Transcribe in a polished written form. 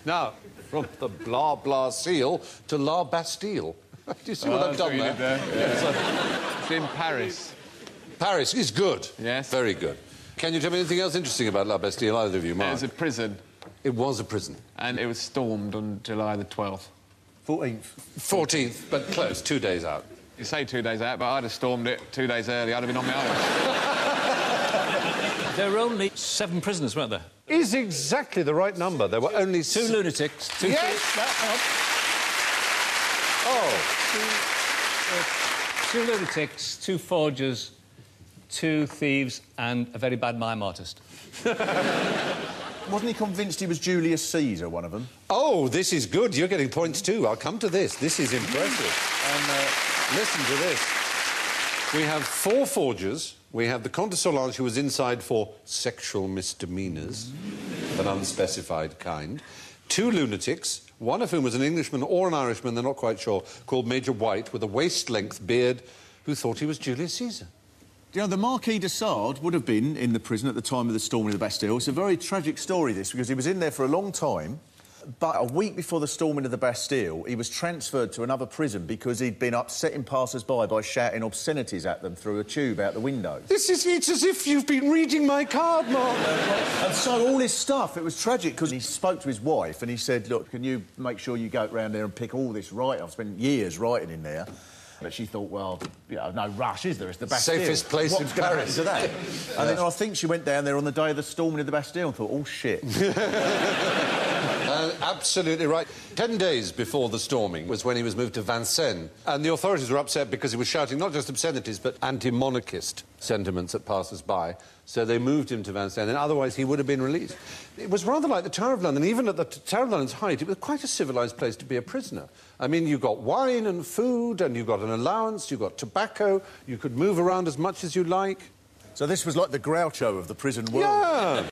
Now, from the blah blah seal to La Bastille. Do you see what I've done there? Yeah. It's in Paris. Paris is good. Yes. Very good. Can you tell me anything else interesting about La Bastille, either of you, Mark? It was a prison. It was a prison. And it was stormed on July the 12th. 14th. 14th, but close, 2 days out. You say 2 days out, but I'd have stormed it 2 days early. I'd have been on my own. There were only 7 prisoners, weren't there? Is exactly the right number. There were only... 2 lunatics, 2... Yes! Oh. 2 lunatics, 2 forgers, 2 thieves and a very bad mime artist. Wasn't he convinced he was Julius Caesar, one of them? Oh, this is good. You're getting points too. I'll come to this. This is impressive. And listen to this. We have 4 forgers. We have the Comte de Solange, who was inside for sexual misdemeanours of an unspecified kind. 2 lunatics, one of whom was an Englishman or an Irishman, they're not quite sure, called Major White, with a waist-length beard, who thought he was Julius Caesar. You know, the Marquis de Sade would have been in the prison at the time of the storming of the Bastille. It's a very tragic story, this, because he was in there for a long time, but a week before the storming of the Bastille, he was transferred to another prison because he'd been upsetting passers-by by shouting obscenities at them through a tube out the window. It's as if you've been reading my card, Mark. And so all his stuff, it was tragic, because he spoke to his wife and he said, look, can you make sure you go round there and pick all this right? I've spent years writing in there. But she thought, well, you know, no rush, is there? It's the Bastille. Safest place in Paris. To that? And then I think she went down there on the day of the storming of the Bastille and thought, oh, shit. Absolutely right. 10 days before the storming was when he was moved to Vincennes. And the authorities were upset because he was shouting not just obscenities, but anti-monarchist sentiments at passers-by. So they moved him to Vincennes, and otherwise he would have been released. It was rather like the Tower of London. Even at the Tower of London's height, it was quite a civilised place to be a prisoner. I mean, you got wine and food, and you got an allowance, you got tobacco, you could move around as much as you like. So this was like the Groucho of the prison world. Yeah.